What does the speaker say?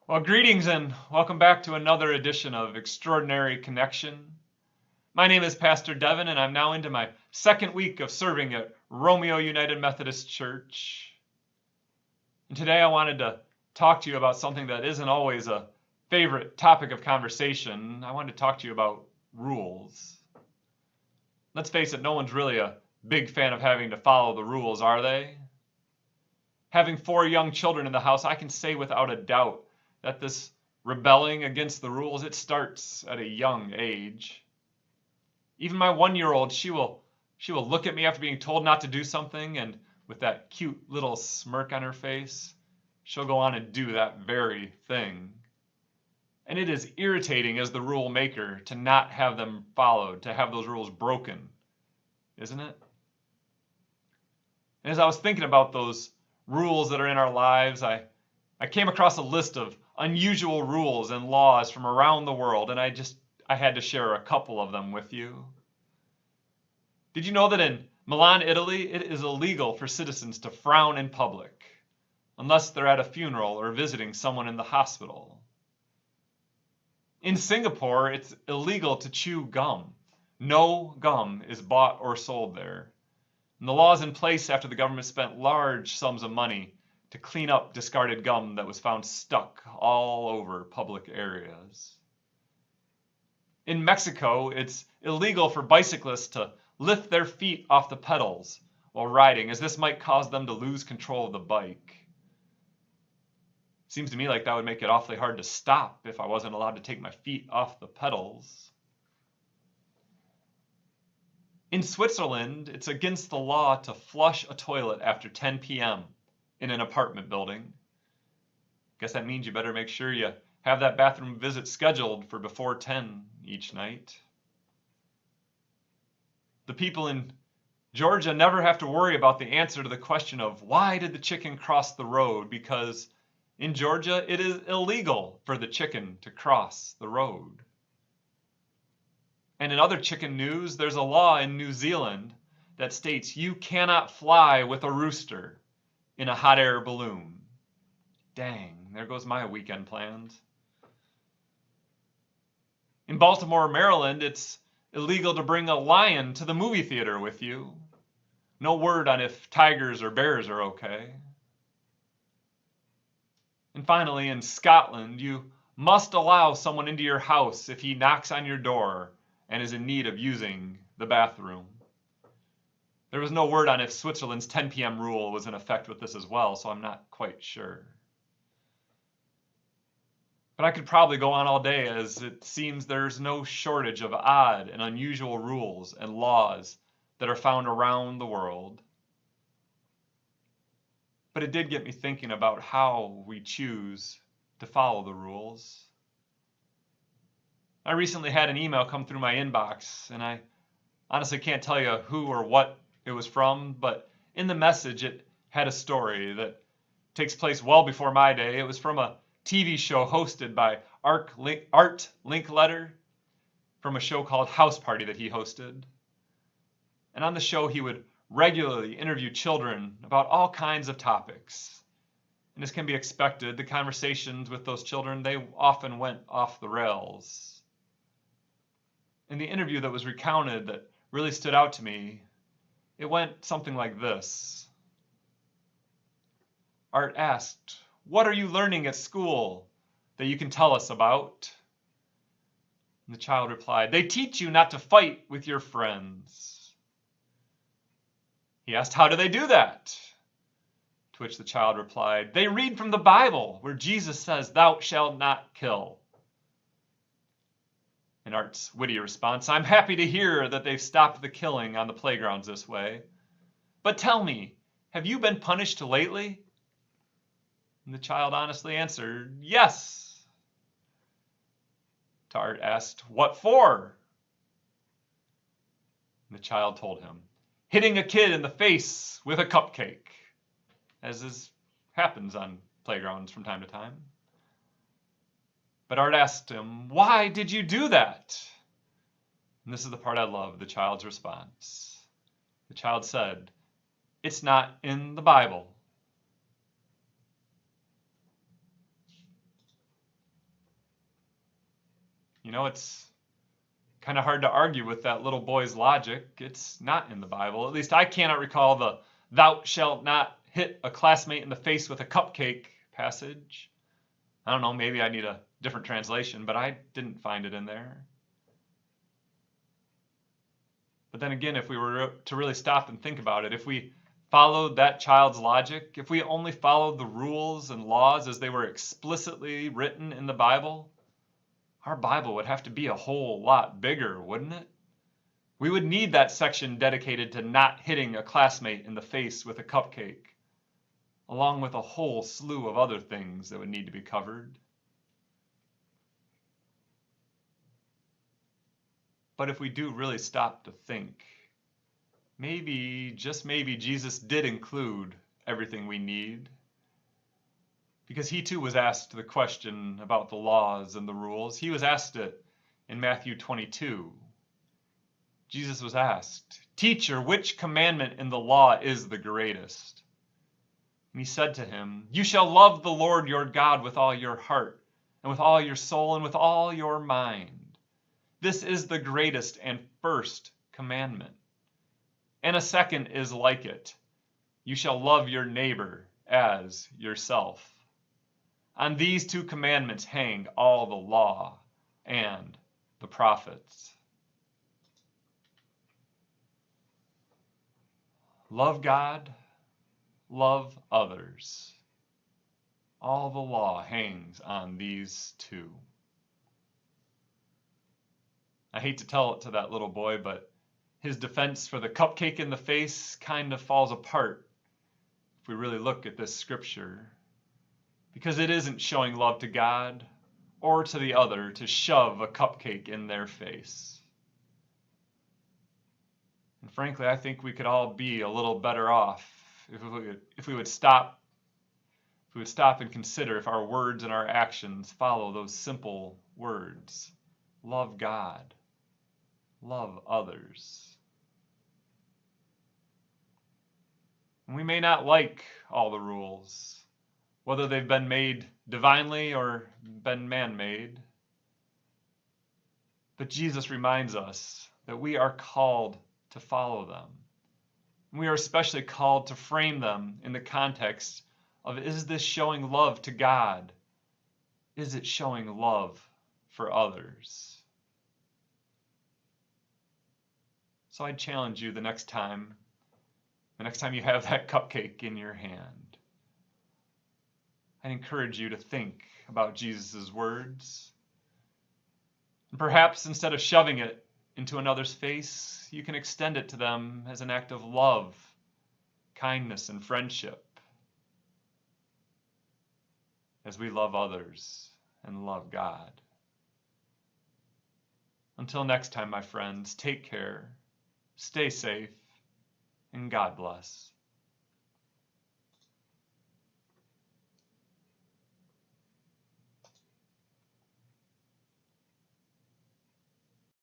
Well, greetings and welcome back to another edition of Extraordinary Connection. My name is Pastor Devin, and I'm now into my second week of serving at Romeo United Methodist Church. And today I wanted to talk to you about something that isn't always a favorite topic of conversation. I wanted to talk to you about rules. Let's face it, no one's really a big fan of having to follow the rules, are they? Having 4 young children in the house, I can say without a doubt that this rebelling against the rules, it starts at a young age. Even my 1-year-old, she will look at me after being told not to do something, and with that cute little smirk on her face, she'll go on and do that very thing. And it is irritating as the rule maker to not have them followed, to have those rules broken, isn't it? And as I was thinking about those rules that are in our lives, I came across a list of unusual rules and laws from around the world, and I had to share a couple of them with you. Did you know that in Milan, Italy, it is illegal for citizens to frown in public unless they're at a funeral or visiting someone in the hospital? In Singapore, it's illegal to chew gum. No gum is bought or sold there. And the law is in place after the government spent large sums of money to clean up discarded gum that was found stuck all over public areas. In Mexico, it's illegal for bicyclists to lift their feet off the pedals while riding, as this might cause them to lose control of the bike. Seems to me like that would make it awfully hard to stop if I wasn't allowed to take my feet off the pedals. In Switzerland, it's against the law to flush a toilet after 10 p.m. in an apartment building. Guess that means you better make sure you have that bathroom visit scheduled for before 10 each night. The people in Georgia never have to worry about the answer to the question of why did the chicken cross the road, because in Georgia it is illegal for the chicken to cross the road. And in other chicken news, there's a law in New Zealand that states you cannot fly with a rooster in a hot air balloon. Dang, there goes my weekend plans. In Baltimore, Maryland, it's illegal to bring a lion to the movie theater with you. No word on if tigers or bears are okay. And finally, in Scotland, you must allow someone into your house if he knocks on your door and is in need of using the bathroom. There was no word on if Switzerland's 10 p.m. rule was in effect with this as well, so I'm not quite sure. But I could probably go on all day, as it seems there's no shortage of odd and unusual rules and laws that are found around the world. But it did get me thinking about how we choose to follow the rules. I recently had an email come through my inbox, and I honestly can't tell you who or what it was from, but in the message it had a story that takes place well before my day. It was from a TV show hosted by Art Linkletter, from a show called House Party that he hosted. And on the show he would regularly interview children about all kinds of topics. And as can be expected, the conversations with those children, they often went off the rails. In the interview that was recounted that really stood out to me, it went something like this. Art asked, "What are you learning at school that you can tell us about?" And the child replied, "They teach you not to fight with your friends." He asked, "How do they do that?" To which the child replied, "They read from the Bible, where Jesus says, 'Thou shalt not kill.'" And Art's witty response, "I'm happy to hear that they've stopped the killing on the playgrounds this way. But tell me, have you been punished lately?" And the child honestly answered, "Yes." Art asked, "What for?" And the child told him, "Hitting a kid in the face with a cupcake," as happens on playgrounds from time to time. But Art asked him, "Why did you do that?" And this is the part I love, the child's response. The child said, "It's not in the Bible." It's kind of hard to argue with that little boy's logic. It's not in the Bible. At least I cannot recall the "thou shalt not hit a classmate in the face with a cupcake" passage. I don't know, maybe I need a different translation, but I didn't find it in there. But then again, if we were to really stop and think about it, if we followed that child's logic, if we only followed the rules and laws as they were explicitly written in the Bible, our Bible would have to be a whole lot bigger, wouldn't it? We would need that section dedicated to not hitting a classmate in the face with a cupcake, along with a whole slew of other things that would need to be covered. But if we do really stop to think, maybe, just maybe, Jesus did include everything we need. Because he too was asked the question about the laws and the rules. He was asked it in Matthew 22. Jesus was asked, "Teacher, which commandment in the law is the greatest?" And he said to him, "You shall love the Lord your God with all your heart, and with all your soul, and with all your mind. This is the greatest and first commandment. And a second is like it. You shall love your neighbor as yourself. On these two commandments hang all the law and the prophets." Love God, love others. All the law hangs on these two. I hate to tell it to that little boy, but his defense for the cupcake in the face kind of falls apart if we really look at this scripture. Because it isn't showing love to God or to the other to shove a cupcake in their face. And frankly, I think we could all be a little better off if we would stop and consider if our words and our actions follow those simple words. Love God. Love others. And we may not like all the rules, whether they've been made divinely or been man-made. But Jesus reminds us that we are called to follow them. And we are especially called to frame them in the context of, is this showing love to God? Is it showing love for others? So I challenge you the next time you have that cupcake in your hand, I encourage you to think about Jesus' words. And perhaps instead of shoving it into another's face, you can extend it to them as an act of love, kindness, and friendship, as we love others and love God. Until next time, my friends, take care, stay safe, and God bless.